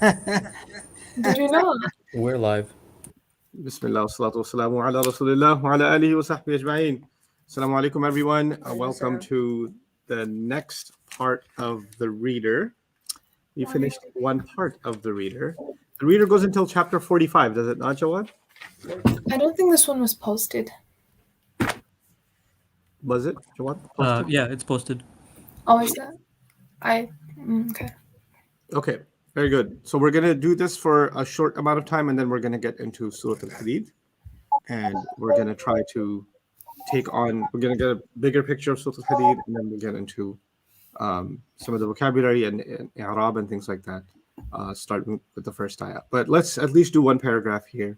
Did you not? We're live. Bismillah, salatu wassalamu ala rasulillah wa ala alihi wa sahbihi ajma'in. Assalamu alaikum, everyone. Welcome to the next part of the reader. We finished one part of the reader. The reader goes until chapter 45, does it not, Jawad? I don't think this one was posted. Was it, Jawad? Posted? Yeah, it's posted. Oh, is that? Okay. Okay, very good. So we're going to do this for a short amount of time, and then we're going to get into Surah Al-Hadid. And we're going to try to we're going to get a bigger picture of Surah Al-Hadid, and then we'll get into some of the vocabulary and i'rab and things like that, starting with the first ayah. But let's at least do one paragraph here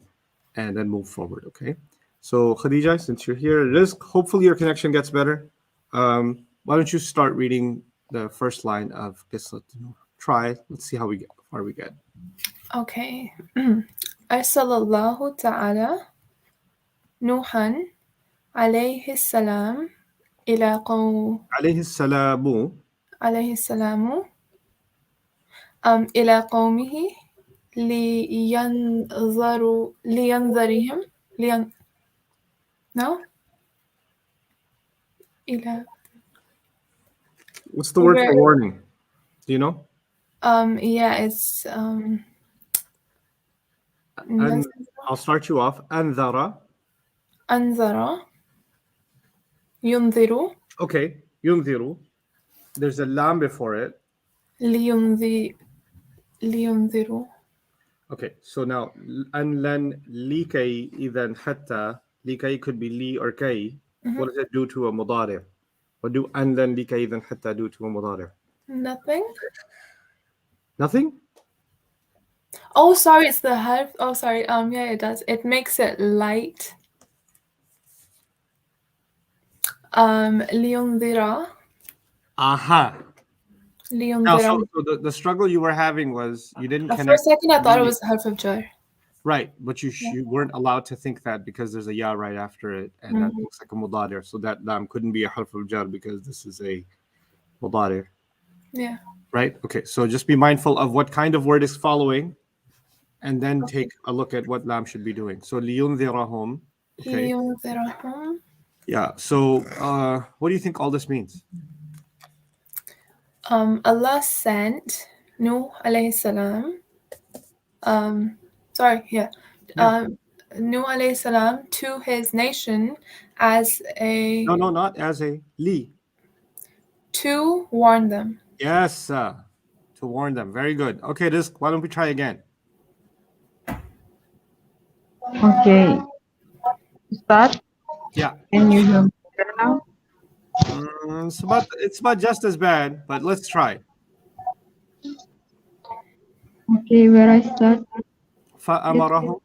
and then move forward, okay? So Khadija, since you're here, hopefully your connection gets better. Why don't you start reading the first line of Qisat Nuh? Try. Let's see how far we get. Okay. Arsalallahu ta'ala Nuhan alayhi salam ila Alayhi salamu. alayhi salamu ila qawmihi liyanzarihim no? Ila. What's the word for warning? Do you know? Yeah, it's And I'll start you off. Anzara. Anzara Yunziru. Okay. Yunziru. There's a lam before it. Liyunziru. Okay, so now an lan li kay idhan hatta. Li kay could be li or kay. What does it do to a mudari? What do an lan li kay idhan hatta do to a mudari? Nothing. Nothing? Oh, sorry, it's the harf. Oh, sorry. Yeah, it does. It makes it light. Liyunzira. Aha. Now, Liyunzira. so the struggle you were having was you didn't For connect. a second, I thought it was harf of jar. Right, but you weren't allowed to think that because there's a ya right after it, and that looks like a mudadir. So that lam couldn't be a harf al jar because this is a mudadir. Yeah. Right? Okay, so just be mindful of what kind of word is following, and then take a look at what lam should be doing. So liyunzirahum. Okay. Liyunzirahum. Yeah. So what do you think all this means? Allah sent Nuh alayhi salam. Nuh alayhi salam to his nation as a No, not as a li. to warn them. Yes, to warn them. Very good. Okay, why don't we try again? Okay. Start. Yeah. Can you hear me better now? It's about just as bad, but let's try. Okay, where I start? فَأَمَرَهُمْ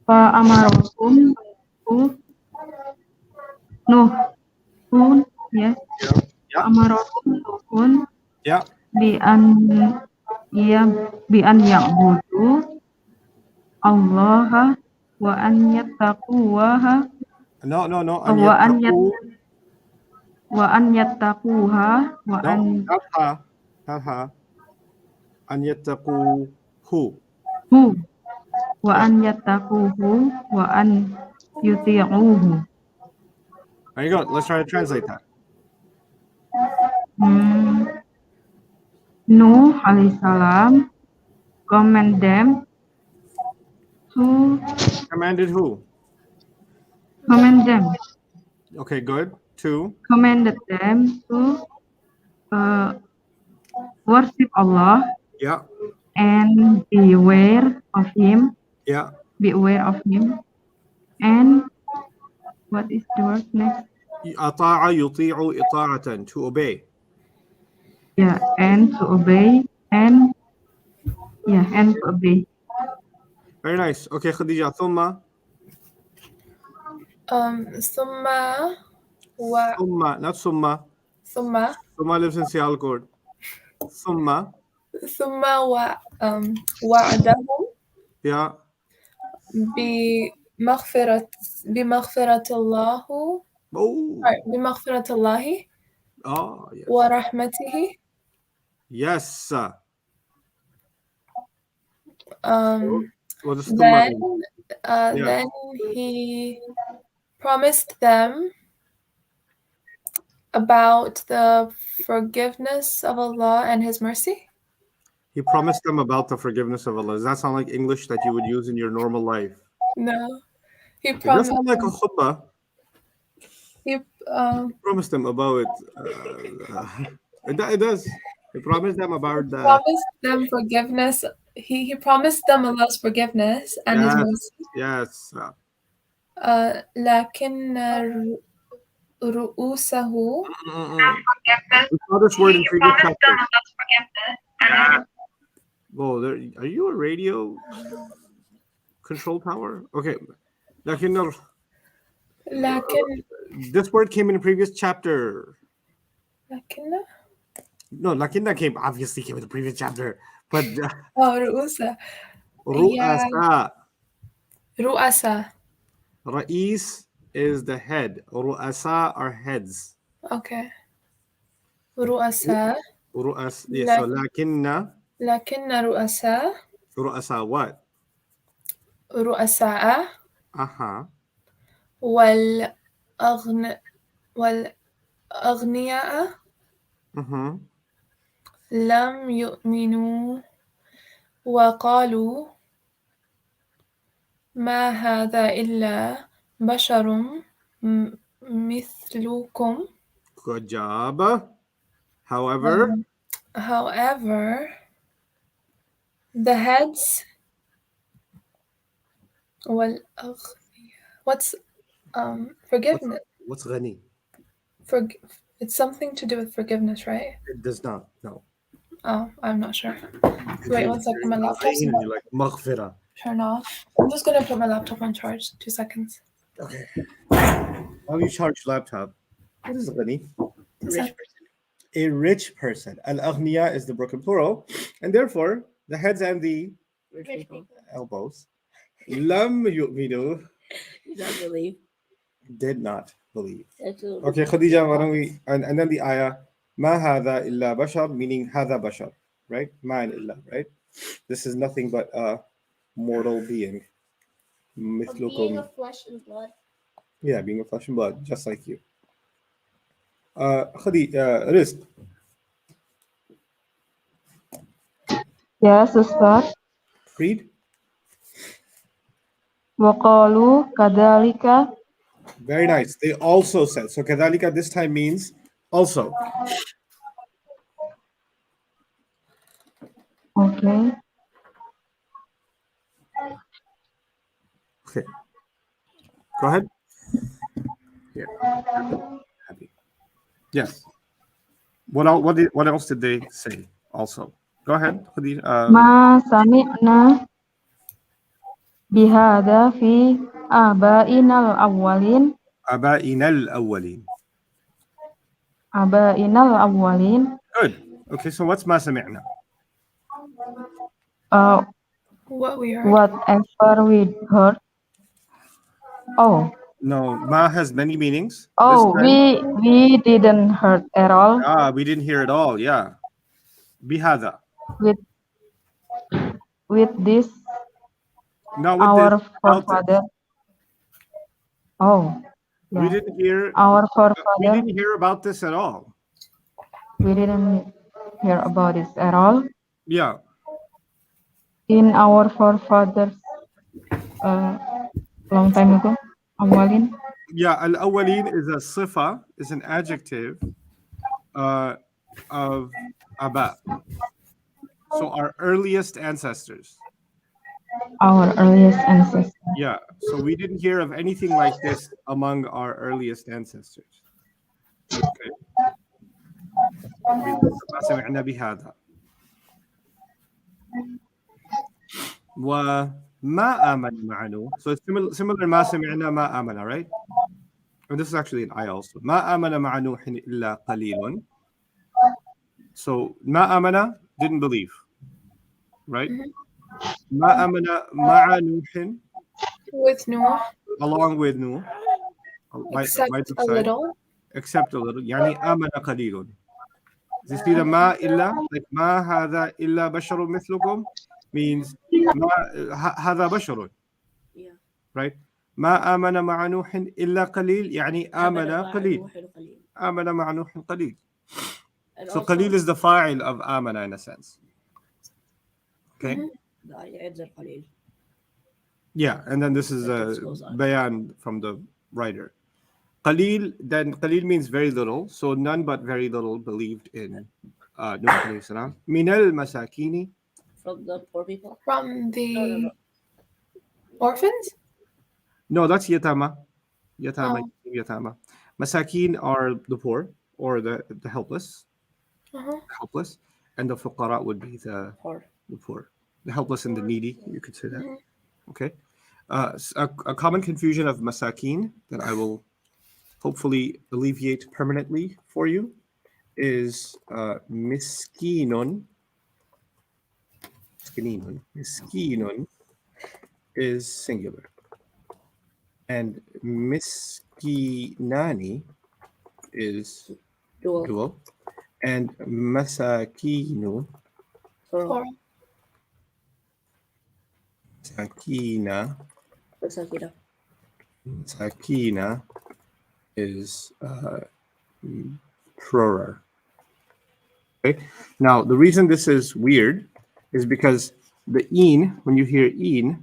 فأمرهم نوح yes. Yeah. أمرهم نوح Yeah. بأن يعبدوا الله وأن يتقوها No. وأن يتقوها وأن not ha. أن يتقوه. وأن يتقوه وأن يطيعوه. Very good. Let's try to translate that. Nuh alayhi salam command them to Commanded who? command them Okay, good. To commanded them to worship Allah yeah. and beware of Him. Yeah. Beware of Him. And what is the word next? أطاع يطيع إطاعة. To obey. Yeah, and to obey and to obey. Very nice. Okay, Khadija. ثم not summa. Summa lives in Sialkot. ثم وعدهم yeah. بمغفرة الله Oh, yes. ورحمته Yes. What is then Yeah. then he promised them about the forgiveness of Allah and His mercy. He promised them about the forgiveness of Allah. Does that sound like English that you would use in your normal life? No, he It does promised. sound like a khutbah. He Promised them about it does. He promised them about the promised them forgiveness. He promised them Allah's forgiveness and His mercy. yes. لكن رؤوسه We saw this word in previous chapters. Whoa, are you a radio control tower? Okay. لكن this word came in a previous chapter. لكن No, lakinna obviously came in the previous chapter. But رؤوسه ru'asa. رؤسا. Ra'is is the head. Ru'asa are heads. Okay. رؤساء Ru'as, yes, so lakinna. لكن رؤساء Ru'asa what? رؤساء Aha. والأغنياء Mm-hmm. لم يؤمنوا وقالوا ما هذا إلا بشر مثلكم. Good job. However, the heads what's forgiveness? what's ghani? It's something to do with forgiveness, right? It does not. No. Oh, I'm not sure. Wait one second, my laptop's You like maghfira. turn off. I'm just gonna put my laptop on charge. 2 seconds. Okay. How you charge laptop? What is ghani? A rich person. Al-aghniya is the broken plural, and therefore the heads and the elbows. Lam yu'minu. Did not believe. Okay, Khadija, why don't we and then the ayah ma hadha illa bashar, meaning hadha bashar, right? Man illa, right? This is nothing but a mortal being. Being of flesh and blood. Yeah, being of flesh and blood, just like you. Khadija, Rizq. Yes, Ustaz. Read. وقالوا كذلك. Very nice. They also said. So kadhalika this time means also. Okay. Okay. Go ahead. Here. Happy. Yes. What else did they say also? Go ahead. ما سمعنا بهذا في آبائنا الأولين. آبائنا الأولين. آبائنا الأولين. Good. Okay, so what's ما سمعنا? What we heard. Whatever we heard. Oh. No, ma has many meanings. Oh, we didn't heard at all. We didn't hear it all. Yeah. Bihada. With this. Not with our this, forefather. Oh. Yeah. We didn't hear. Our forefather. We didn't hear about this at all. We didn't hear about this at all. Yeah. In our forefathers, long time ago, awalin. Yeah, al-awwalin is a sifa, is an adjective of aba. So our earliest ancestors. Our earliest ancestors. Yeah, so we didn't hear of anything like this among our earliest ancestors. Okay. سمعنا بهذا. وما آمن معه. So it's similar ما سمعنا ما آمن, right? And this is actually an I also. ما آمن مع نوح إلا قليل. So ما آمن didn't believe, right? ما آمن مع نوح. With Noah. Along with Noah. Except a little. Except a little. يعني آمن قليل. You see the ما إلا, like ما هذا إلا بشر مثلكم, means هذا بشر. Yeah. Right. ما آمن مع نوح إلا قليل يعني آمن قليل. آمن مع نوح قليل. And So also, قليل is the fa'il of آمن in a sense. Okay. Yeah, and then this is a bayan from the writer. Qalil, then Qalil means very little, so none but very little believed in Nuh alayhi salam. Min al-masakini. From the poor people? From the No. orphans? No, that's yatama. Yatama, Oh. yatama. Masakin are the poor or the helpless. Uh-huh. Helpless. And the fuqara would be the poor. The helpless and the needy, you could say that. Okay. A common confusion of masakin that I will hopefully alleviate permanently for you is miskinun. Miskinun is singular. And miskinani is dual. And masakinu, Plural. Sakina is plural. Okay. Now the reason this is weird is because the een, when you hear een,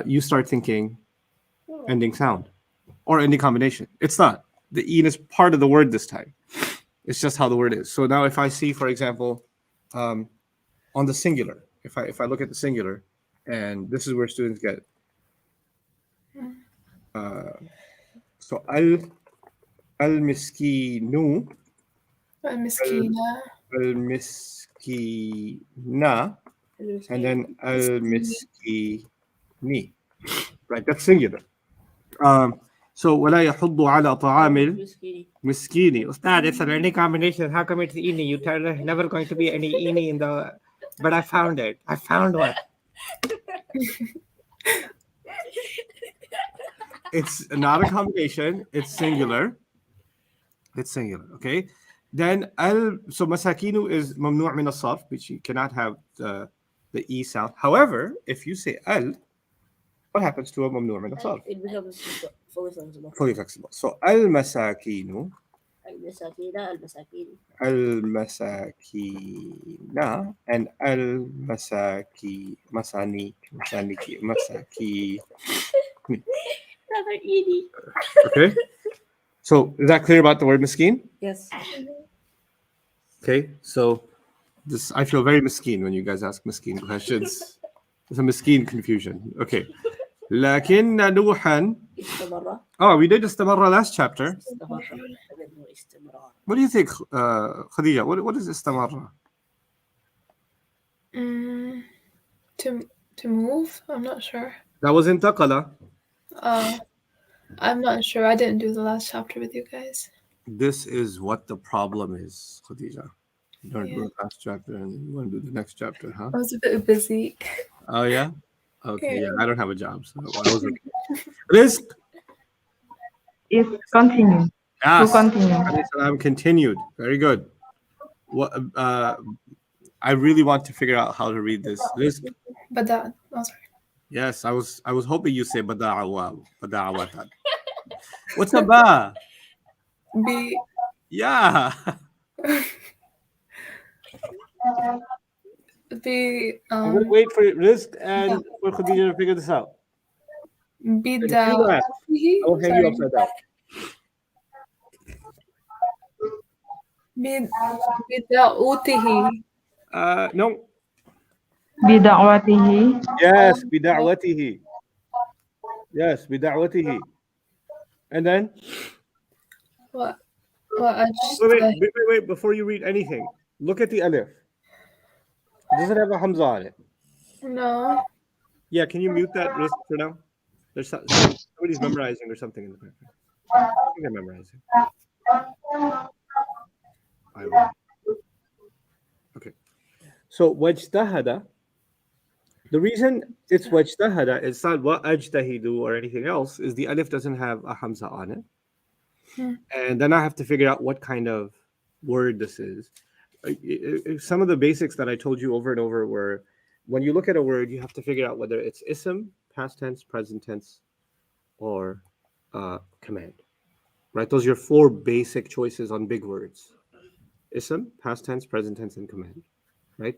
you start thinking ending sound or ending combination. It's not. The een is part of the word this time. It's just how the word is. So now if I see, for example, on the singular, if I look at the singular, and this is where students get so al-miskinu, Al-miskina. al-miskina, and then al-miskini. Right, that's singular. So ولا يحض على طعام المسكين. Ustad, it's an any combination. How come it's ini? You tell there's never going to be any ini in the. But I found it. I found one. It's not a combination. It's singular. Okay. Then so masakinu is mamnu' min as-sarf, which you cannot have the e sound. However, if you say al, what happens to a mamnu' min as-sarf? It becomes fully flexible. So al-masakinu. Al-masakina and al-masaki masaki. Another ED. Okay. So is that clear about the word miskin? Yes. Okay. So this I feel very miskin when you guys ask miskin questions. It's a miskin confusion. Okay. لكن نوحا. Oh, we did استمر last chapter. What do you think, Khadija? What is استمر? To move? I'm not sure. That was انتقل. I'm not sure. I didn't do the last chapter with you guys. This is what the problem is, Khadija. You don't do the last chapter and you want to do the next chapter, huh? I was a bit busy. Oh, yeah? Okay, yeah. I don't have a job, so I was Rizq. Is continue. Yes. To continue. I'm continued. Very good. What? I really want to figure out how to read this. Rizq. Bada. Oh, sorry. Yes, I was hoping you say bada'awatan. What's a ba? Be. Yeah. Be. I'm gonna wait for Rizq and for Khadija to figure this out. Be I will hang you upside down. Bida'utihi. No. Bida'watihi. Yes, bida'watihi. Yes, bida'watihi. And then? What? Wait, before you read anything, look at the alif. Does it have a hamza on it? No. Yeah, can you mute that Rizq for now? There's somebody's memorizing or something in the background. I think I'm memorizing. I will. Okay. So wajtahada. The reason it's wajtahada, it's not wa ajtahidu or anything else, is the alif doesn't have a hamza on it. And then I have to figure out what kind of word this is. Some of the basics that I told you over and over were when you look at a word, you have to figure out whether it's ism, past tense, present tense, or command. Right? Those are your 4 basic choices on big words: ism, past tense, present tense, and command. Right?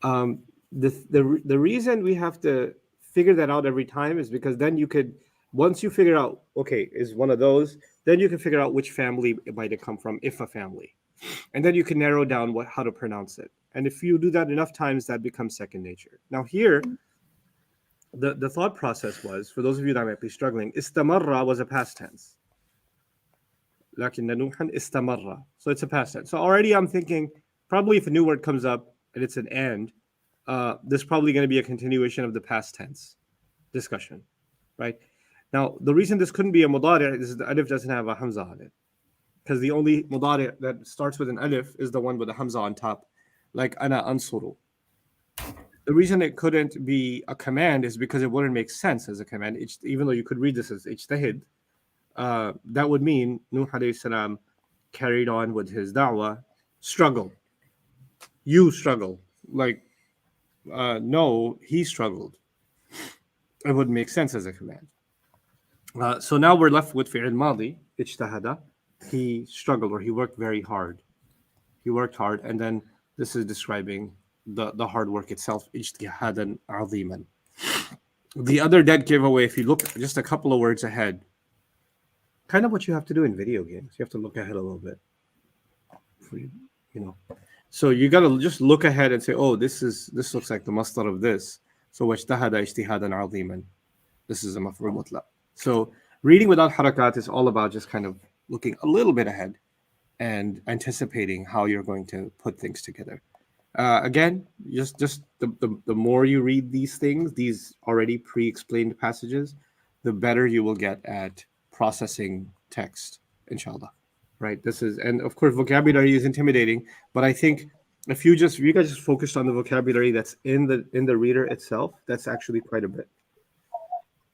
The reason we have to figure that out every time is because then you could, once you figure out, okay, is one of those, then you can figure out which family it might have come from, if a family, and then you can narrow down how to pronounce it. And if you do that enough times, that becomes second nature. Now here, the thought process was, for those of you that might be struggling, istamarra was a past tense. لكن نوحا استمر. So it's a past tense. So already I'm thinking, probably if a new word comes up and it's an and, there's probably going to be a continuation of the past tense discussion, right? Now, the reason this couldn't be a mudari' is the alif doesn't have a hamza on it. Because the only mudari' that starts with an alif is the one with a hamza on top, like ana ansuru. The reason it couldn't be a command is because it wouldn't make sense as a command. Even though you could read this as ijtahid, that would mean Nuh alayhi salam carried on with his da'wah, struggle. You struggle. Like, no, he struggled. It wouldn't make sense as a command. So now we're left with fi'il madi, ijtahada. He struggled, or he worked very hard. He worked hard, and then this is describing the hard work itself, ijtihadan aziman. The other dead giveaway, if you look just a couple of words ahead, kind of what you have to do in video games. You have to look ahead a little bit. So you got to just look ahead and say, oh, this looks like the masdar of this. So wajtahada ijtihadan aziman. This is a maf'ul mutlaq. So reading without harakat is all about just kind of looking a little bit ahead and anticipating how you're going to put things together. Again, just the more you read these things, these already pre-explained passages, the better you will get at processing text, inshallah. Right? And of course, vocabulary is intimidating, but I think if you guys just focused on the vocabulary that's in the reader itself, that's actually quite a bit.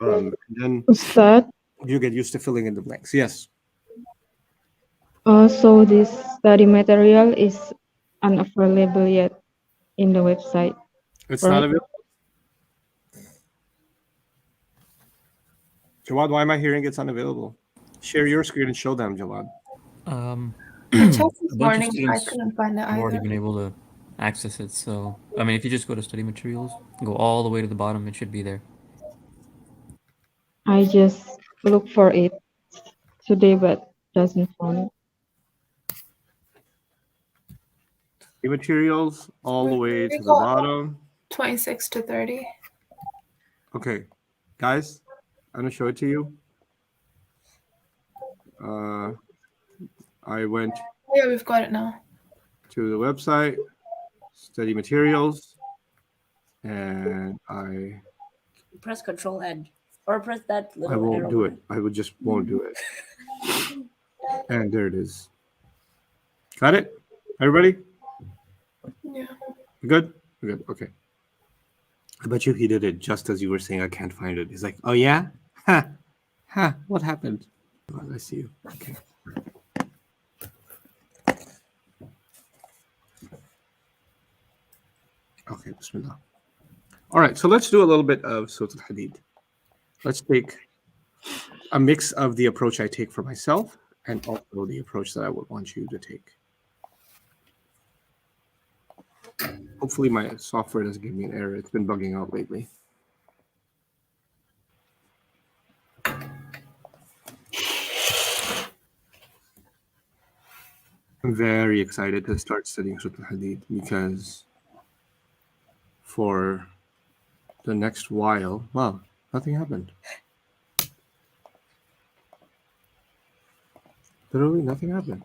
Then Ustad, you get used to filling in the blanks. Yes. so this study material is unavailable yet in the website. It's Right. not available. Jawad, why am I hearing it's unavailable? Share your screen and show them, Jawad. I checked A this bunch of morning, I students couldn't find it have already either. been able to access it. So, I mean, if you just go to study materials, go all the way to the bottom, it should be there. I just look for it today, but doesn't find it. The materials all the way We to the got bottom. 26 to 30. Okay, guys, I'm gonna show it to you. I went Yeah, we've got it now. to the website, study materials, and I Press Control N, or press that little I won't arrow. do it. I would just won't do it. And there it is. Got it? Everybody? Yeah. We good? We're good. Okay. I bet you he did it just as you were saying I can't find it. He's like, oh yeah? Ha. What happened? Oh, I see you. Okay. Okay, bismillah. All right, so let's do a little bit of Surah Al-Hadid. Let's take a mix of the approach I take for myself and also the approach that I would want you to take. Hopefully my software doesn't give me an error. It's been bugging out lately. I'm very excited to start studying Surah Al-Hadid because for the next while, wow, nothing happened. Literally nothing happened.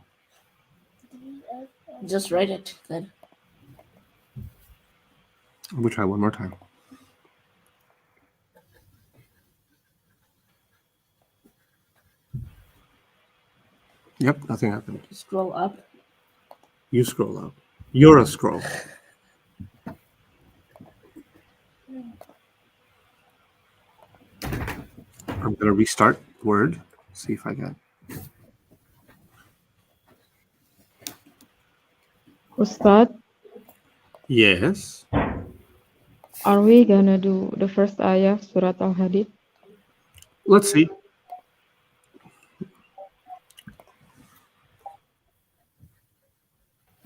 Just write it then. We'll try one more time. Yep, nothing happened. Scroll up. You scroll up. You're a scroll. I'm gonna restart Word. See if I got. Ustad, Yes. Are we gonna do the first ayah, Surat Al-Hadid? Let's see.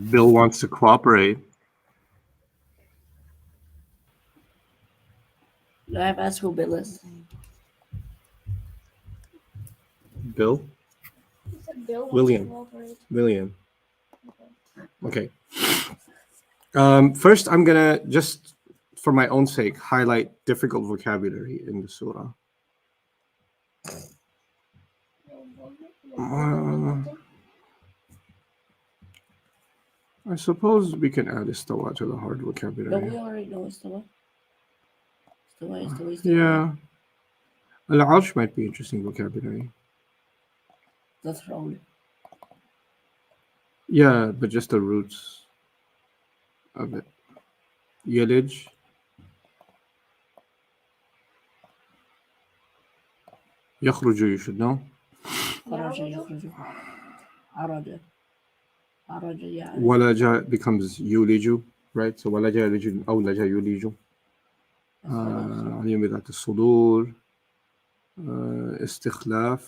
Bill wants to cooperate. No, I've asked who Bill is. Bill? William. William. Okay. First, I'm gonna just, for my own sake, highlight difficult vocabulary in the surah. I suppose we can add istawa to the hard No, vocabulary. we already know istawa. Istawa. Yeah. Al-Arsh might be interesting vocabulary. The throne. Yeah, but just the roots of it. Yalij. Yakhruju, you should know. خرج يخرج. عرج يعني. Walaja becomes yuliju, right? So walaja yuliju, awlaja yuliju. عليم بذات الصدور. Istikhlaf.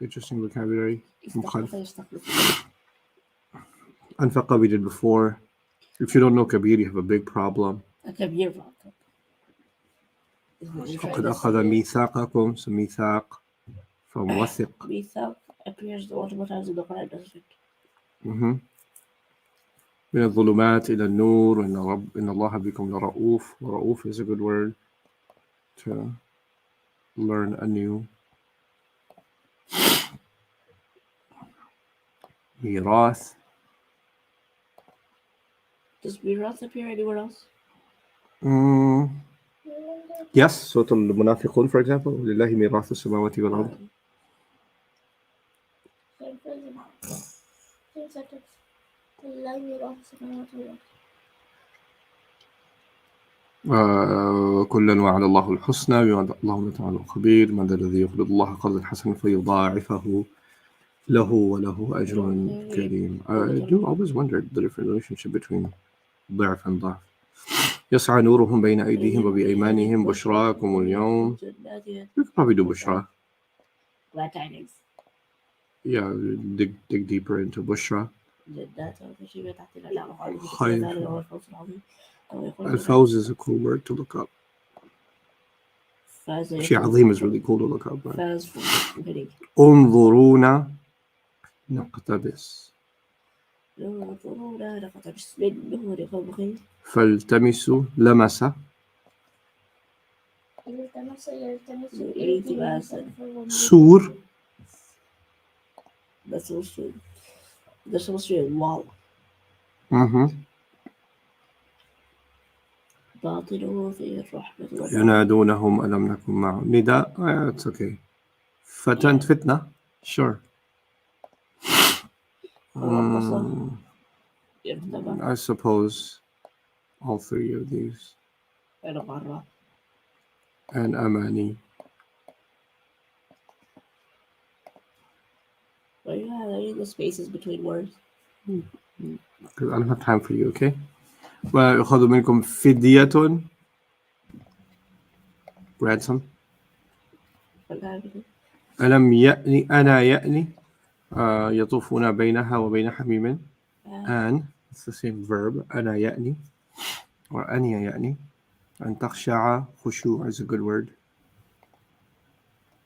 Interesting vocabulary. Anfaqa we did before. If you don't know Kabir, you have a big problem. كبير. فقد أخذ ميثاقكم, so ميثاق from وثق. Mithaq appears multiple times in the Quran, doesn't it? من الظلمات إلى النور إن الله بكم لرؤوف. رؤوف is a good word to learn anew. ميراث. Does Mirath appear anywhere else? Yes, Surah Al-Munafiqun, for example. لله ميراث السماوات والأرض. كلا وعد الله الحسنى بما اللهم تعالى خبير من ذا الذي يقرض الله قرضا حسنا فيضاعفه له وله أجر كريم. I do always wonder the different relationship between ضعف and ضعف. يسعى نورهم بين أيديهم وبأيمانهم بشراكم اليوم. You could probably do بشرى. Glad tidings. Yeah, dig deeper into بشرى. الفوز is a cool word to look up. Actually, عظيم is really cool to look up. Right? انظرونا نقتبس. فالتمسوا لمس. سور. That's supposed to be a wall. باطنه فيه الرحمة. ينادونهم ألم نكن معهم. نداء. It's okay. فتنة. Sure. I suppose all three of these. And Amani. Why do you have any of the spaces between words? Because I don't have time for you, okay? ويأخذ منكم فدية. Ransom. ألم يأني أنا يأني يطوفون بينها وبين حميم. And it's the same verb. أنا يأني or أني يأني. أن تخشع. خشوع is a good word.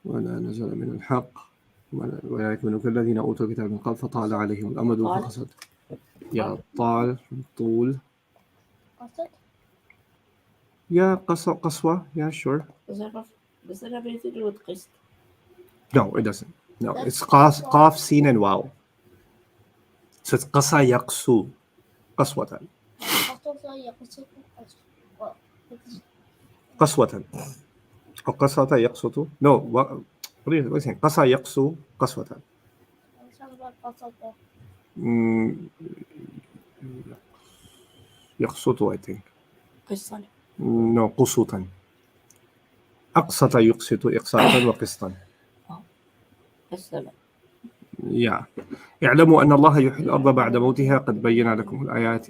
ولا نزل من الحق ولا يكونوا كالذين أوتوا الكتاب من قبل فطال عليهم الأمد فقصد. يا طال طول. Yeah, قسوة. Yeah, sure. Does that have anything to do with qist? No, it doesn't. No, it's qaf, sin, and waw. So it's qasa yaqsu. Qaswatan. Qaswatan. Or qasata yaqsutu. No, what are you saying? Qasa yaqsu qaswatan. Yaqsutu, I think. قسطا. No, qusutan. أقسط يقسط إقساطا وقسطا. قسطا. Yeah. اعلموا أن الله يحيي الأرض بعد موتها قد بين لكم الآيات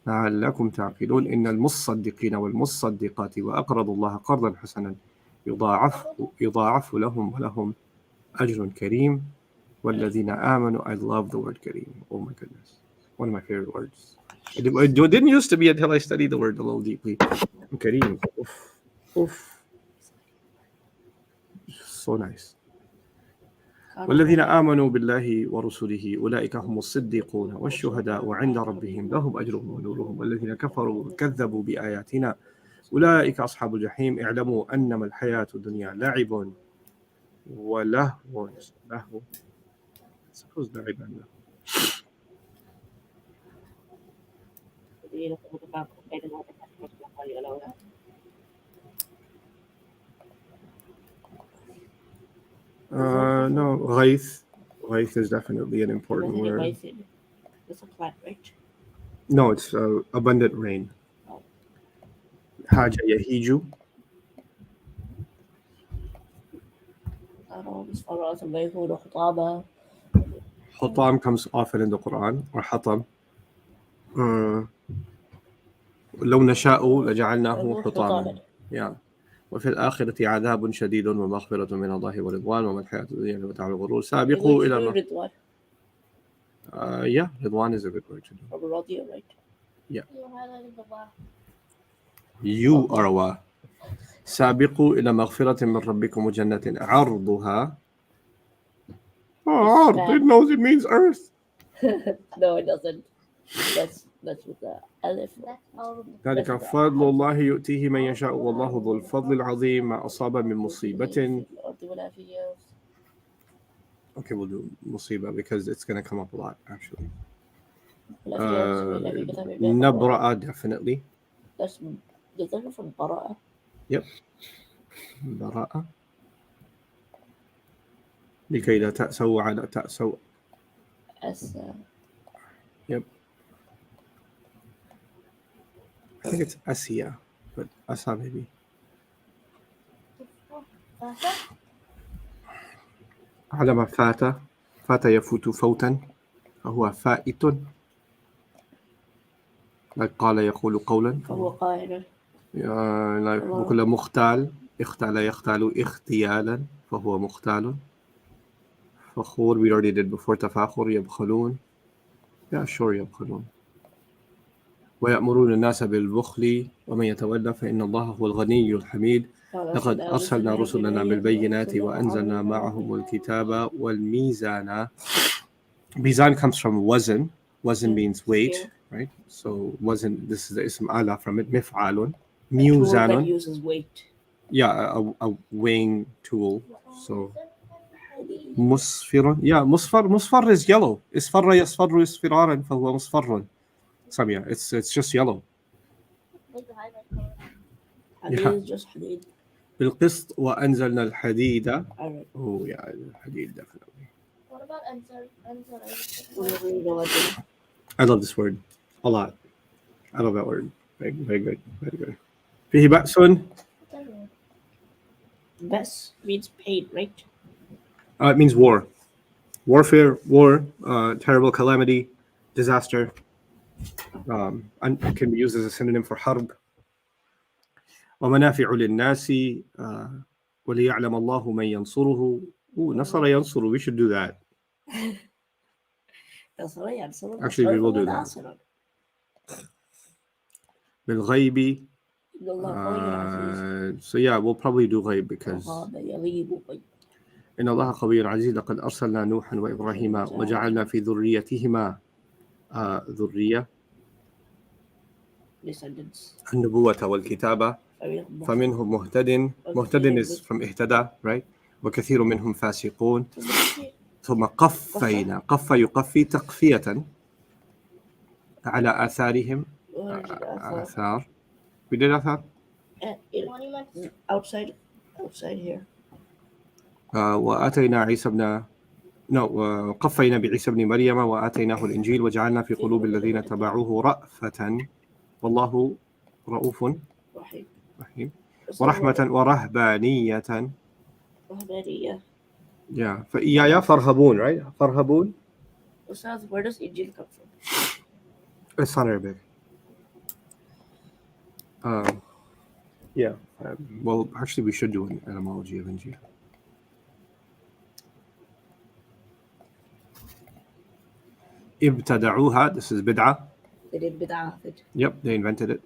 لعلكم تعقلون إن المصدقين والمصدقات وأقرضوا الله قرضا حسنا يضاعف لهم ولهم أجر كريم والذين آمنوا. I love the word كريم. Oh my goodness, one of my favorite words. It didn't used to be until I studied the word a little deeply. كريم. Oof. So nice. والذين آمنوا بالله ورسله أولئك هم الصديقون والشهداء عند ربهم لهم أجرهم ونورهم والذين كفروا وكذبوا بآياتنا أولئك أصحاب الجحيم اعلموا أنما الحياة الدنيا لعب ولهو. Suppose لعب. No, غيث is definitely an important word. It's a plant, right? No, it's abundant rain. حاجة يهيج. حطام comes often in the Quran, or حطم. لو نشاء لجعلناه حطاما. Yeah. وفي الآخرة عذاب شديد ومغفرة من الله ورضوان وما الحياة الدنيا إلا متاع الغرور. سابقوا إلى yeah, Ridwan is a good word to do. Right? Yeah. You are a سابقوا إلى مغفرة من ربكم وجنة عرضها. عرض. It knows it means earth. No, it doesn't. That's with the alif. ذلك فضل الله يؤتيه من يشاء والله ذو الفضل العظيم. ما أصاب من مصيبة. Okay, we'll do مصيبة because it's going to come up a lot actually. نبرأ definitely. That's from براءة. Yep. براءة. لكي لا تأسوا على تأسوا. Yep. I think it's Asiya, but Asa maybe. على ما فات يفوت فوتا فهو فائت. like قال يقول قولا فهو قائل. like وكل مختال اختال يختال اختيالا فهو مختال. فخور we already did before. تفاخر يبخلون. Yeah, sure يبخلون. ويأمرون الناس بالبخل ومن يتولى فإن الله هو الغني الحميد. لقد أرسلنا رسلنا بالبينات وأنزلنا معهم الكتاب والميزان. Mizan comes from wazn. Wazn means weight, right? So wazn, this is the ism ala from it. مفعال. ميزان uses weight. Yeah, a weighing tool. So مصفر. Yeah, مصفر is yellow. اصفر يصفر اصفرارا فهو مصفر. So yeah, it's just yellow. حديد just حديد. بالقسط وأنزلنا الحديد. Oh yeah, الحديد definitely. What about answer? I love this word a lot. I love that word. Very, very good. Very good. فيه بأس. Best means pain, right? It means war. Warfare, war, terrible calamity, disaster. And it can be used as a synonym for حرب. ومنافع للناس وليعلم الله من ينصره. نصر ينصر. We should do that. Actually, we will do that. بالغيب. So yeah, we'll probably do غيب because إن الله قوي عزيز. لقد أرسلنا نوحا وإبراهيم وجعلنا في ذريتهما ذرية النبوة والكتابة فمنهم مهتد. مهتد is from اهتدى, right? وكثير منهم فاسقون. ثم قفينا. قف يقفي تقفية على آثارهم. آثار. We did آثار. Outside here. وآتينا عيسى بن وقفينا بعيسى بن مريم وآتيناه الإنجيل وجعلنا في قلوب الذين تبعوه رأفة والله رؤوف رحيم. ورحمة ورهبانية. Yeah, فإيايا فرهبون, right? فرهبون. Where does Injil come from? It's not Arabic. Yeah. Well, actually, we should do an etymology of Injil. Ibtada'uha. This is bid'ah. They did bid'ah. Yep, they invented it.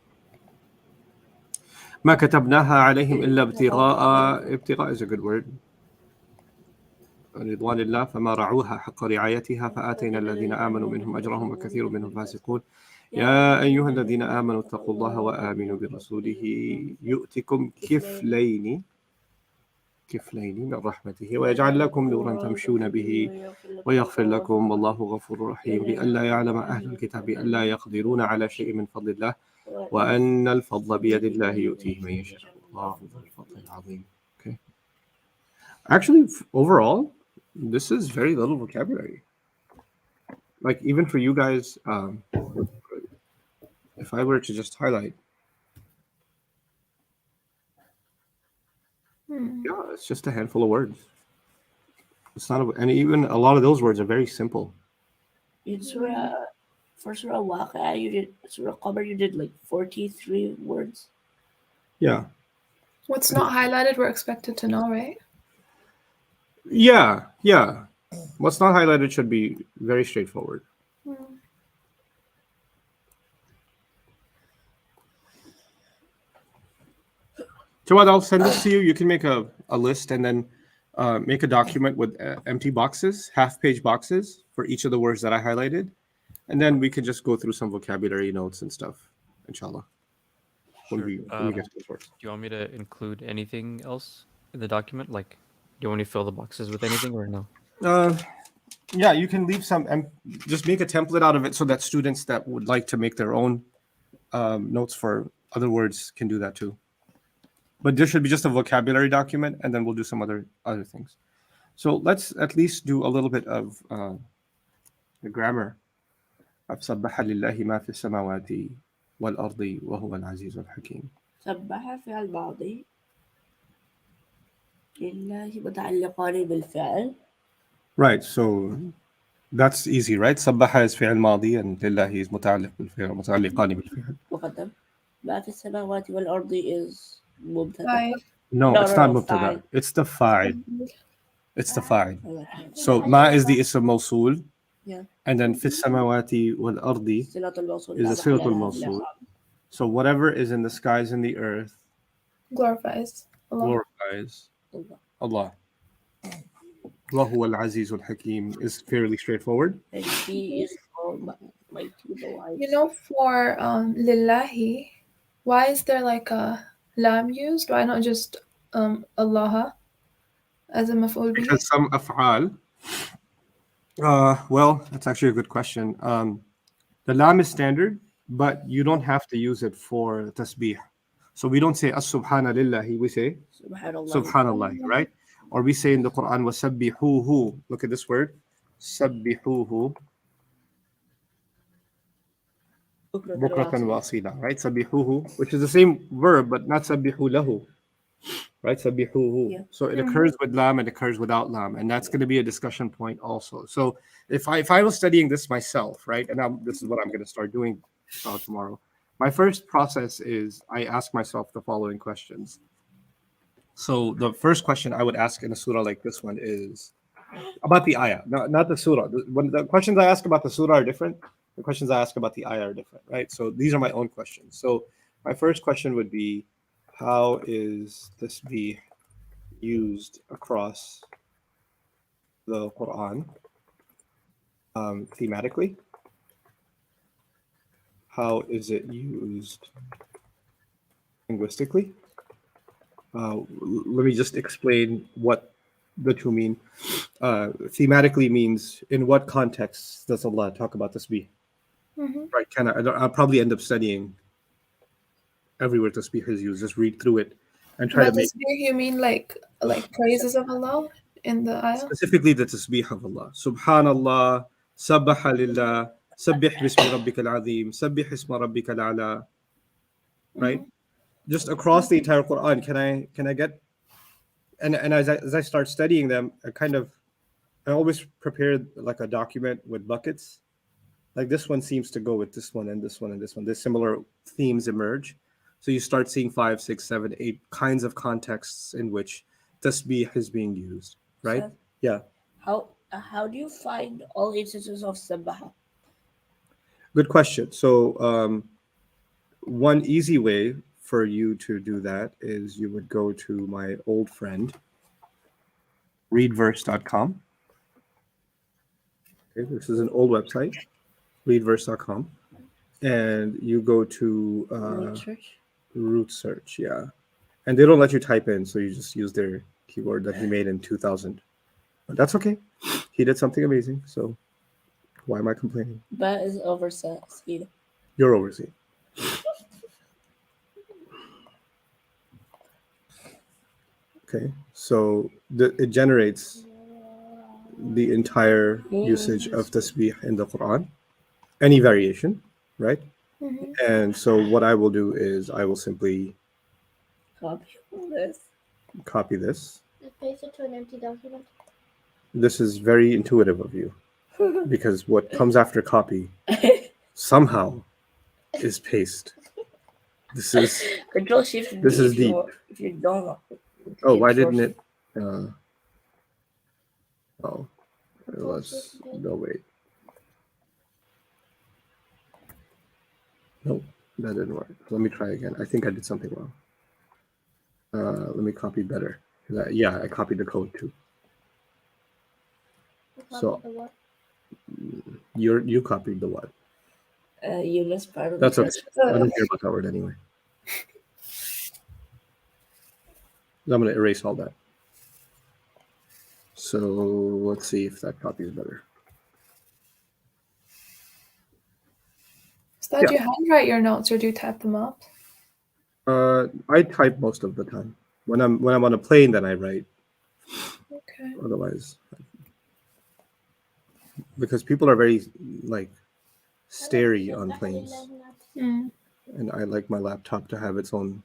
ما كتبناها عليهم إلا ابتغاء. ابتغاء is a good word. رضوان الله فما رعوها حق رعايتها فآتينا الذين آمنوا منهم أجرهم وكثير منهم فاسقون. يا أيها الذين آمنوا اتقوا الله وآمنوا برسوله يؤتكم كفلين من رحمته ويجعل لكم نورا تمشون به ويغفر لكم والله غفور رحيم لئلا يعلم أهل الكتاب ألا يقدرون على شيء من فضل الله وأن الفضل بيد الله يؤتيه من يشاء الله ذو الفضل العظيم. Okay. Actually, overall, this is very little vocabulary. Like even for you guys, if I were to just highlight, yeah, it's just a handful of words. It's not, and even a lot of those words are very simple. In for Surah Waqi'ah, you did Surah Qamar, you did like 43 words. Yeah. What's not highlighted, we're expected to know, right? Yeah. What's not highlighted should be very straightforward. Jawad, I'll send this to you. You can make a list and then make a document with empty boxes, half-page boxes for each of the words that I highlighted. And then we can just go through some vocabulary notes and stuff, inshallah. When Sure. we get to those words. Do you want me to include anything else in the document? Like, do you want me to fill the boxes with anything or no? Yeah, you can leave some and just make a template out of it so that students that would like to make their own notes for other words can do that too. But there should be just a vocabulary document, and then we'll do some other things. So let's at least do a little bit of the grammar of سبح لله ما في السماوات والأرض وهو العزيز الحكيم. سبح فعل ماضي لله متعلقان بالفعل. Right, so that's easy, right? سبح is فعل ماضي and لله is متعلق بالفعل متعلقان بالفعل. مقدم. ما في السماوات والأرض is مبتدأ. Right. No, it's not مبتدأ. فاعل. It's the fa'il. It's the fa'il. Okay. So ma is the ism mawsul, Yeah. and then في السماوات والأرض صلة الموصول is the لا صلة محل لها. الموصول. So whatever is in the skies and the earth Glorifies Allah. glorifies Allah. Allahu al-Aziz al-Hakim is fairly straightforward. And he is mighty, the wise. You know, for lillahi, why is there like a lam used? Why not just Allah as a maf'ul bihi? Because some af'al, well, that's actually a good question. The lam is standard, but you don't have to use it for tasbih. So we don't say as-subhana lillahi, we say Subhanallah. subhanallah, right? Or we say in the Quran, wasabbihuhu. Look at this word, sabbihuhu bukratan wa asila, right? Sabbihuhu, which is the same verb, but not sabbihu lahu, right? Sabbihuhu. Yeah. So it occurs with lam and occurs without lam, and that's going to be a discussion point also. So if I was studying this myself, right, and this is what I'm going to start doing tomorrow. My first process is I ask myself the following questions. So the first question I would ask in a surah like this one is about the ayah, not the surah. When the questions I ask about the surah are different, the questions I ask about the ayah are different, right? So these are my own questions. So my first question would be, how is tasbih used across the Quran thematically? How is it used linguistically? Let me just explain what the two mean. Thematically means in what context does Allah talk about tasbih? Right? I'll probably end up studying everywhere tasbih is used. Just read through it and try By to make tasbih, you mean like praises of Allah in the ayah? specifically the tasbih of Allah. Subhanallah, sabbaha lillah, sabbih bismi rabbika al-azim, sabbih isma rabbika al-ala. Right? Just across the entire Quran, can I get and as I start studying them, I always prepare like a document with buckets. Like this one seems to go with this one and this one and this one. There's similar themes emerge. So you start seeing 5, 6, 7, 8 kinds of contexts in which tasbih is being used, right? Seth, Yeah. how do you find all instances of sabbaha? Good question. So one easy way for you to do that is you would go to my old friend, readverse.com. Okay, this is an old website, readverse.com. And you go to Root search? root search, yeah. And they don't let you type in, so you just use their keyword that he made in 2000. But that's okay. He did something amazing, so why am I complaining? Ba is overseed. You're overseeing. Okay, so it generates the entire usage of tasbih in the Quran, any variation, right? Mhm. And so what I will do is I will simply Copy all this. copy this. Just paste it to an empty document. This is very intuitive of you because what comes after copy somehow is paste. This is Control Shift. This D is deep. If you don't. oh, why Control didn't it? Shift. Oh, let's no wait. Nope, that didn't work. Let me try again. I think I did something wrong. Let me copy better. Yeah, I copied the code too. So- The what? You copied the what? You missed part of That's the okay. I don't care about that word anyway. I'm gonna erase all that. So let's see if that copy is better. So do you handwrite your notes or do you type them up? I type most of the time. When I'm on a plane, then I write. Okay. Otherwise, because people are very like starey on planes, Mm. and I like my laptop to have its own.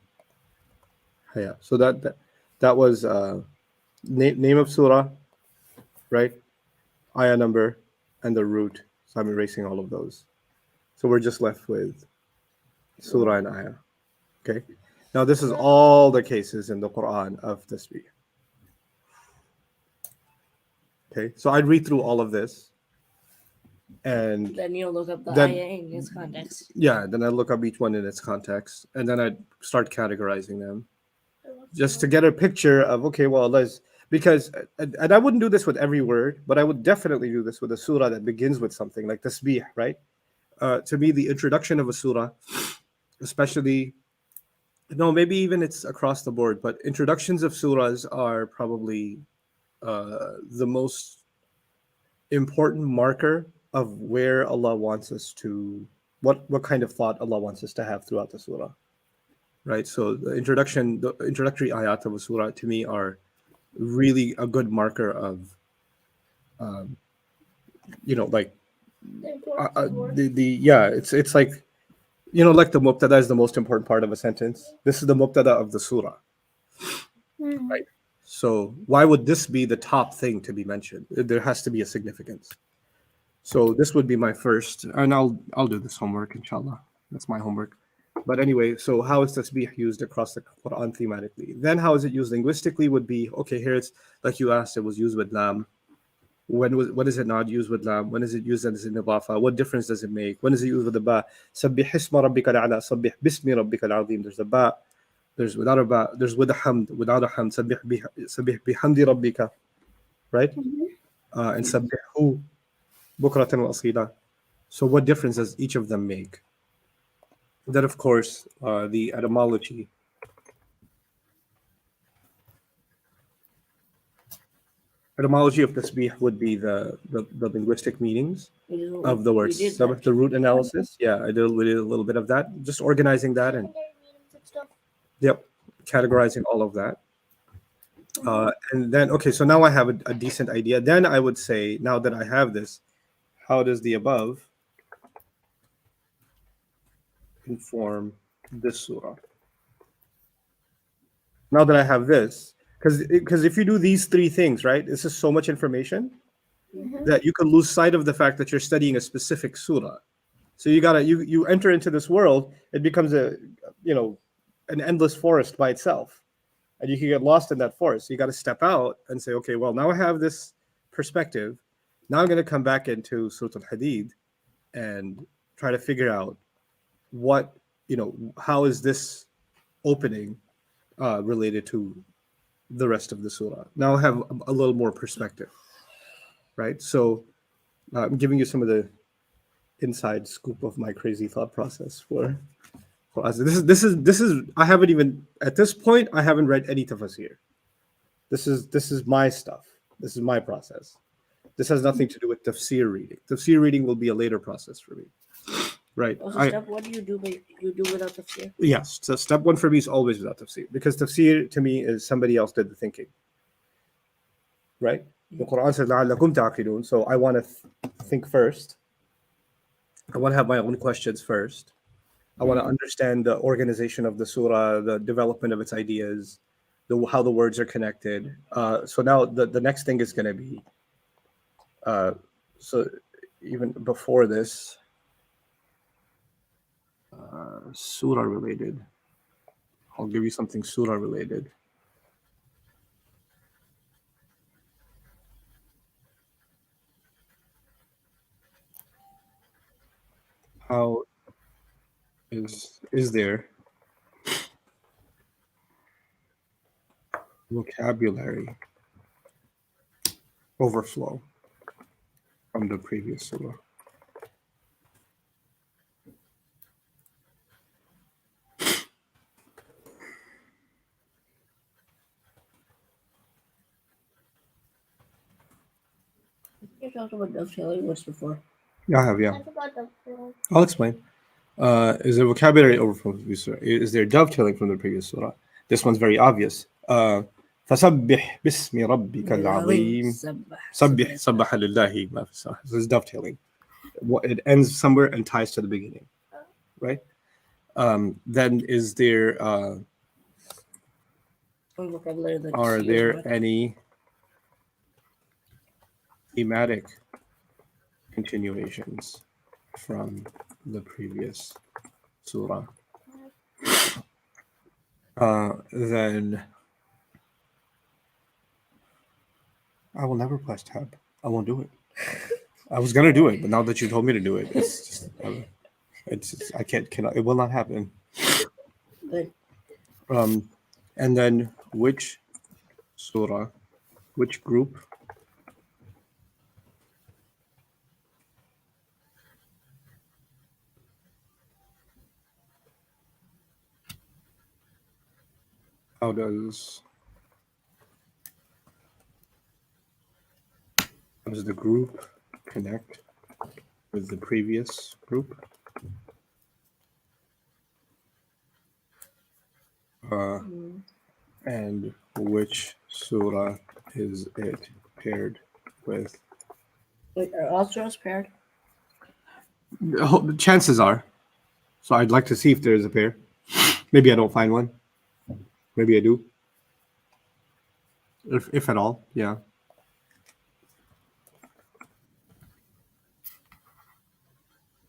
Yeah. So that was name of surah, right? Ayah number, and the root. So I'm erasing all of those. So we're just left with surah and ayah. Okay. Now this is all the cases in the Quran of tasbih. Okay. So I'd read through all of this, and Then you look up the Then- ayah in its context. yeah, then I look up each one in its context, and then I start categorizing them, just to get a picture of okay, well, because and I wouldn't do this with every word, but I would definitely do this with a surah that begins with something like tasbih, right? To me, the introduction of a surah, especially, no, maybe even it's across the board, but introductions of surahs are probably the most important marker of where Allah wants us to, what kind of thought Allah wants us to have throughout the surah, right? So the introductory ayat of a surah to me are really a good marker of, like The importance of words. it's like, like the mubtada is the most important part of a sentence. This is the mubtada of the surah. Mm. Right. So why would this be the top thing to be mentioned? There has to be a significance. So this would be my first, and I'll do this homework, inshallah. That's my homework. But anyway, so how is tasbih used across the Quran thematically? Then how is it used linguistically would be, okay, here it's like you asked, it was used with lam. When is it not used with lam? When is it used as an idafa? What difference does it make? When is it used with the ba? Sabbih isma rabbika al-a'la, sabbih bismi rabbika al-azim. There's a ba, there's without a ba, there's with a hamd, without a hamd, sabbih bihamdi rabbika, right? And sabbihu bukratan wa asila. So what difference does each of them make? Then of course, the etymology. Etymology of tasbih would be the linguistic meanings of the words. did Some that. of the root analysis. Yeah, I did a little bit of that. Just organizing that and Secondary meanings and stuff. yep, categorizing all of that. And then, okay, so now I have a decent idea. Then I would say, now that I have this, how does the above inform this surah? Now that I have this, because if you do these three things, right, this is so much information that you can lose sight of the fact that you're studying a specific surah. So you enter into this world, it becomes an endless forest by itself, and you can get lost in that forest. You got to step out and say, okay, well, now I have this perspective. Now I'm going to come back into Surah Al-Hadid and try to figure out what, how is this opening related to the rest of the surah. Now I have a little more perspective, right? So I'm giving you some of the inside scoop of my crazy thought process for us. This is I haven't even at this point I haven't read any tafsir. This is my stuff. This is my process. This has nothing to do with tafsir reading. Tafsir reading will be a later process for me, right? Also, step one you do without tafsir. Yes. So step one for me is always without tafsir, because tafsir to me is somebody else did the thinking, right? The Quran says لَعَلَّكُمْ تَعْقِلُونَ. So I want to think first. I want to have my own questions first. I want to understand the organization of the surah, the development of its ideas, how the words are connected. So now the next thing is going to be, so even before this, surah related. I'll give you something surah related. How is there vocabulary overflow from the previous surah? You talked about dovetailing once before. Yeah, I have, yeah. I forgot the floor. I'll explain. Is there vocabulary overflow from the previous surah? Is there dovetailing from the previous surah? This one's very obvious. فَسَبِّحْ بِاسْمِ رَبِّكَ الْعَظِيمِ صَبِّحْ لِلَّهِ مَا فِي السَّمَاءِ. This is dovetailing. It ends somewhere and ties to the beginning, right? Then is there are there any thematic continuations from the previous surah? Then I will never press tab. I won't do it. I was gonna do it, but now that you told me to do it, I cannot. It will not happen. Good. And then which surah, which group how does the group connect with the previous group? And which surah is it paired with? Wait, are all surahs paired? The chances are. So I'd like to see if there's a pair. Maybe I don't find one. Maybe I do. If at all, yeah.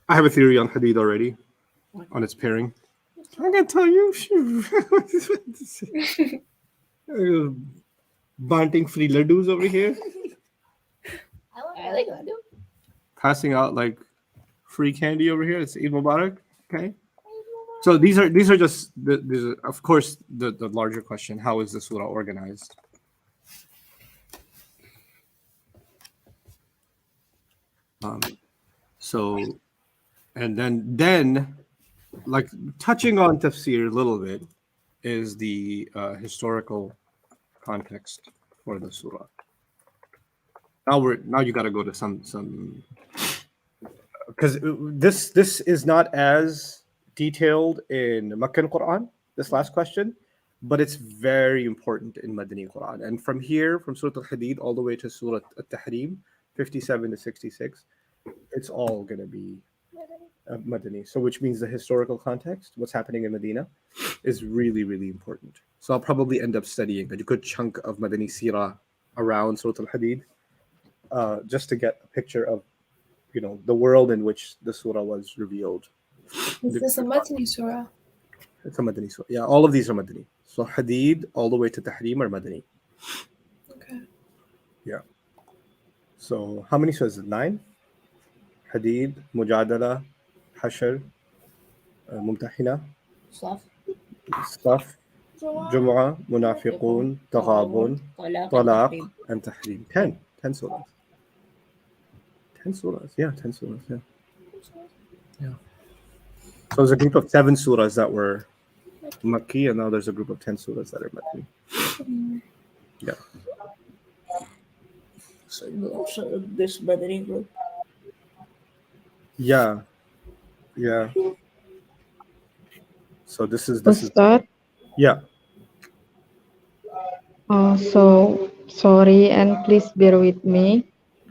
I have a theory on Hadith already, on its pairing. I can tell you. Banting free laddus over here. I like that. Passing out like free candy over here. It's Eid Mubarak. Okay. So these are just these are, of course, the larger question: how is the surah organized? So, and then like touching on tafsir a little bit is the historical context for the surah. Now you got to go to some because this is not as detailed in Meccan Quran, this last question, but it's very important in Madani Quran. And from here, from Surah Al-Hadid all the way to Surah Al-Tahrim, 57 to 66, it's all going to be Madani. So which means the historical context, what's happening in Medina, is really, really important. So I'll probably end up studying a good chunk of Madani Sirah around Surah Al-Hadid, just to get a picture of, the world in which the surah was revealed. Is this a Matni surah? It's a Madani surah. Yeah, all of these are Madani. So Hadid all the way to Tahrim are Madani. Okay. Yeah. So how many surahs? 9? Hadid, Mujadala, Hashr, Mumtahina, Saf, Saf, Jumu'ah, Munafiqun, Taghabun, Talaq, and Talaq, Tahrim. and Tahrim. 10. 10 surahs. 10 surahs. Yeah, 10 surahs. Yeah. Yeah. So there's a group of 7 surahs that were Makki, and now there's a group of 10 surahs that are Madani. Yeah. So this Madani group. Yeah. Yeah. So this is Ustad, yeah. so sorry and please bear with me.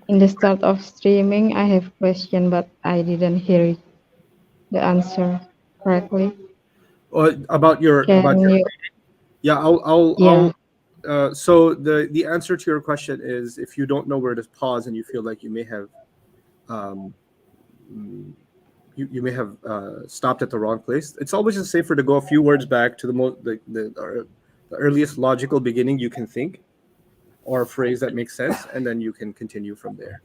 In the start of streaming, I have question, but I didn't hear the answer correctly. About your Can you? yeah. I'll Yeah. so the answer to your question is, if you don't know where to pause and you feel like you may have you may have stopped at the wrong place, it's always just safer to go a few words back to the earliest logical beginning you can think, or a phrase that makes sense, and then you can continue from there.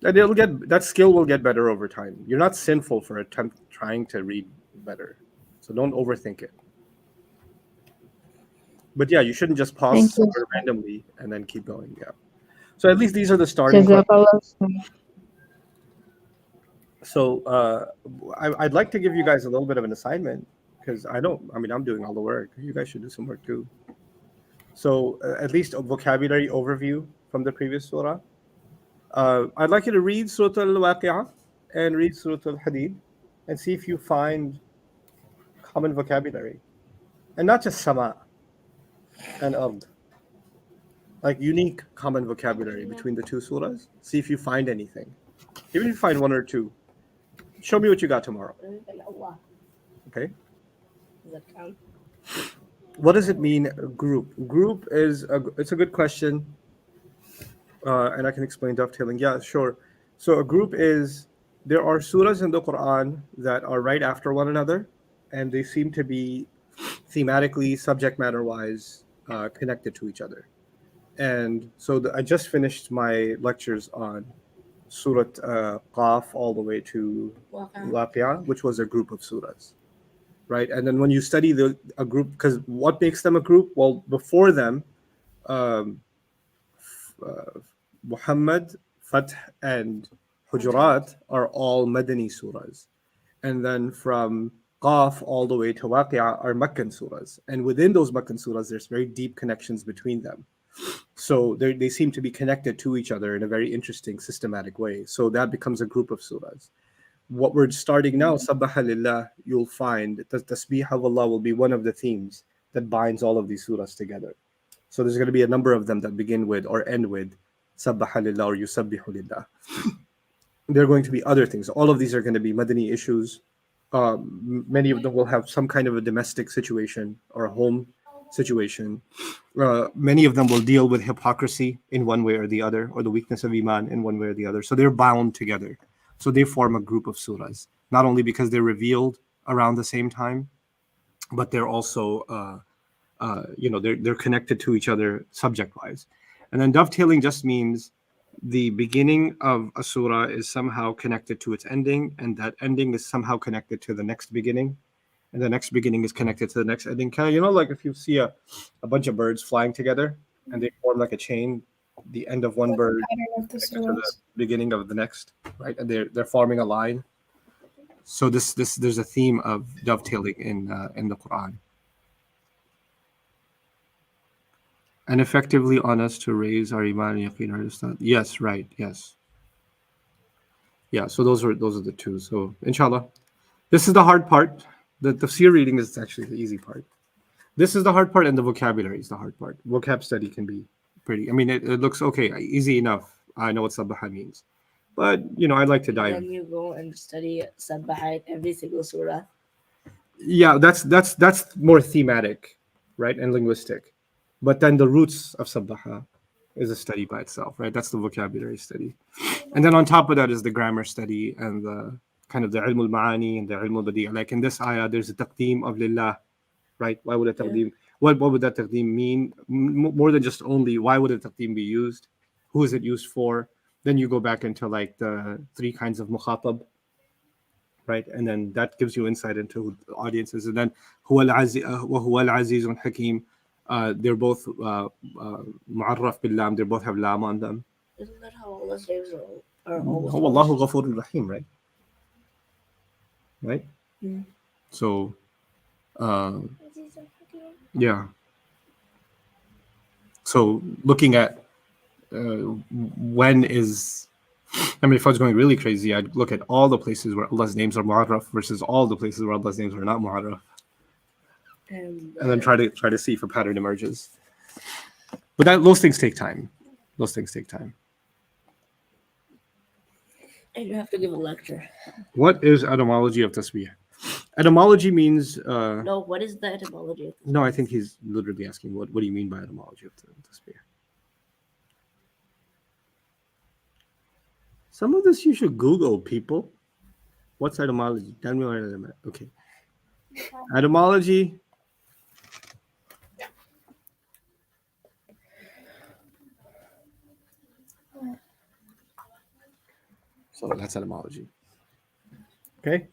And that skill will get better over time. You're not sinful for trying to read better, so don't overthink it. But yeah, you shouldn't just pause Thank you. somewhere randomly and then keep going. Yeah. So at least these are the starting questions. Jazakallah. So I'd like to give you guys a little bit of an assignment, because I'm doing all the work. You guys should do some work too. So at least a vocabulary overview from the previous surah. I'd like you to read Surah Al-Waqi'ah and read Surah Al-Hadid and see if you find common vocabulary. And not just sama and ard. Like unique common vocabulary between the two surahs. See if you find anything. Even if you find one or two, show me what you got tomorrow. Okay? Does that count? What does it mean, group? Group it's a good question. And I can explain dovetailing. Yeah, sure. So a group is, there are surahs in the Quran that are right after one another, and they seem to be thematically, subject matter wise, connected to each other. And so I just finished my lectures on Surah Qaf all the way to Waqi'ah, which was a group of surahs, right? And then when you study a group, because what makes them a group? Well, before them, Muhammad, Fath, and Hujurat are all Madani surahs. And then from Qaf all the way to Waqi'ah are Meccan surahs. And within those Meccan surahs, there's very deep connections between them. So they seem to be connected to each other in a very interesting, systematic way. So that becomes a group of surahs. What we're starting now, Sabbaha Lillah, you'll find that Tasbih of Allah will be one of the themes that binds all of these surahs together. So there's going to be a number of them that begin with or end with Sabbaha Lillah or Yusabbihu Lillah. There are going to be other things. All of these are going to be Madani issues. Many of them will have some kind of a domestic situation or a home situation. Many of them will deal with hypocrisy in one way or the other, or the weakness of Iman in one way or the other. So they're bound together. So they form a group of surahs, not only because they're revealed around the same time, but they're also, they're connected to each other subject-wise. And then dovetailing just means the beginning of a surah is somehow connected to its ending, and that ending is somehow connected to the next beginning, and the next beginning is connected to the next ending. Kind of, like if you see a bunch of birds flying together and they form like a chain, the end of one bird Pattern of the to the surahs. beginning of the next, right? And they're forming a line. So this there's a theme of dovetailing in the Quran. And effectively on us to raise our iman and yaqeen, our understand. Yes, right. Yes. Yeah. So those are the two. So inshallah, this is the hard part. The tafsir reading is actually the easy part. This is the hard part, and the vocabulary is the hard part. Vocab study can be pretty. I mean, it looks okay, easy enough. I know what Sabbaha means, but I'd like to dive. Then you go and study Sabbaha every single surah. Yeah, that's more thematic, right, and linguistic. But then the roots of Sabbaha is a study by itself, right? That's the vocabulary study. And then on top of that is the grammar study and the kind of the ilm al-ma'ani and the ilm al-badi'. Like in this ayah, there's a taqdeem of lillah, right? Why would a taqdeem? What would that taqdeem mean? More than just only. Why would a taqdeem be used? Who is it used for? Then you go back into like the 3 kinds of mukhatab, right? And then that gives you insight into the audiences. And then huwa al-azizun hakim. They're both mu'arraf bil lam. They both have lam on them. Isn't that how Allah's names are always? Huwa Allahu ghafurur rahim, right? Right? Yeah. So, Aziz and Hakim. yeah. So looking at when is, I mean, if I was going really crazy, I'd look at all the places where Allah's names are mu'arraf versus all the places where Allah's names are not mu'arraf, And and then try to see if a pattern emerges. But those things take time. Those things take time. and you have to give a lecture. What is etymology of tasbih? Etymology means No, what is the etymology of this? no. I think he's literally asking what do you mean by etymology of tasbih? Some of this you should Google, people. What's etymology? Tell me what it is. Okay. Etymology. So that's etymology. Okay?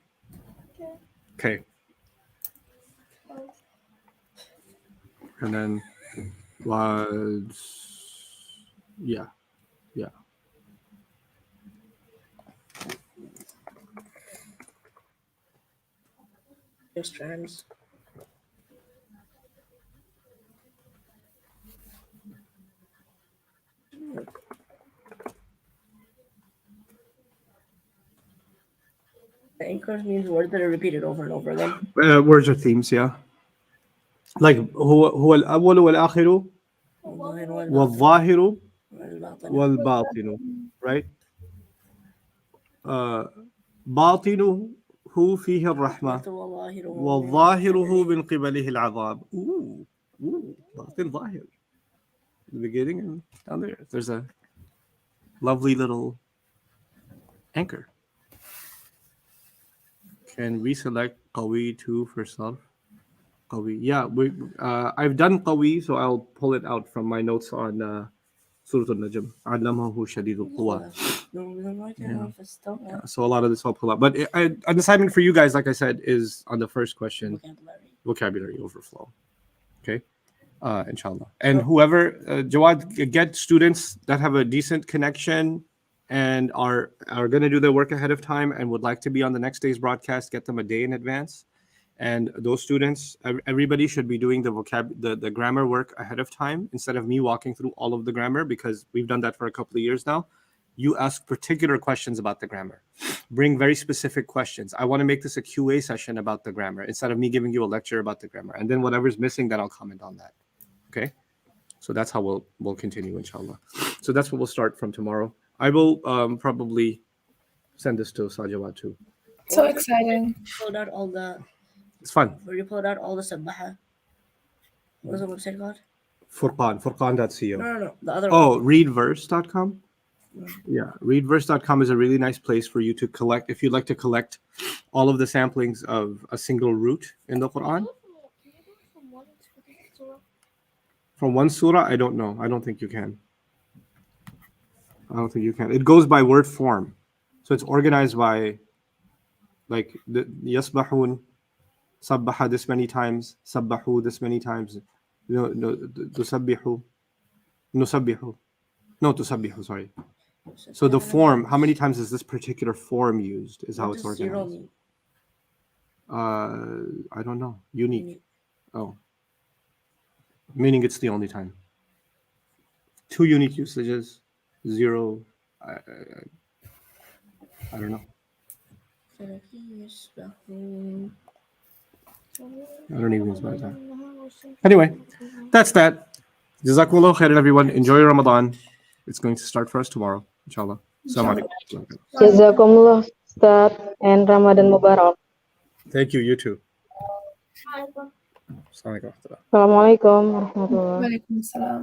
Okay. And then was, yeah. Just trans. The anchors means words that are repeated over and over again. Words or themes, yeah. Like هو الأول والآخر والظاهر والباطن, right? باطنه فيه الرحمة وظاهره من قبله العذاب. Ooh, باطن ظاهر. The beginning and down there, there's a lovely little anchor. Can we select Qawi 2 for self? Qawi, yeah. I've done Qawi, so I'll pull it out from my notes on Surah Al-Najm. Allamahu Shadidul Quwa. So a lot of this I'll pull out. But an assignment for you guys, like I said, is on the first question, vocabulary overflow. Okay, inshallah. And whoever, Jawad, get students that have a decent connection and are going to do their work ahead of time and would like to be on the next day's broadcast, get them a day in advance. And those students, everybody should be doing the grammar work ahead of time instead of me walking through all of the grammar, because we've done that for a couple of years now. You ask particular questions about the grammar. Bring very specific questions. I want to make this a QA session about the grammar instead of me giving you a lecture about the grammar. And then whatever's missing, then I'll comment on that. Okay? So that's how we'll continue, inshallah. So that's what we'll start from tomorrow. I will probably send this to Sajawat too. So exciting. Pulled out all the. It's fun. Where you pulled out all the sabbaha. What was the website called? Furqan.co. No. The other one. Oh, readverse.com. Yeah, readverse.com is a really nice place for you to collect, if you'd like to collect all of the samplings of a single root in the Quran. From one surah, I don't know. I don't think you can. It goes by word form. So it's organized by, like, the yasbahun, sabbaha this many times, sabbahu this many times, tusabbihu, nusabbihu. No, tusabbihu, sorry. So the form, how many times is this particular form used is how What it's does zero organized. mean? I don't know. Unique. Oh. Meaning it's the only time. 2 unique usages, 0. I don't know. I don't even use my time. Anyway, that's that. Jazakumullah khairan, everyone. Enjoy Ramadan. It's going to start for us tomorrow, inshallah. Assalamu alaikum. Jazakumullah Ustaz and Ramadan Mubarak. Thank you, you too. Assalamu alaikum. Assalamualaikum warahmatullahi wabarakatuh. Walaikum salam.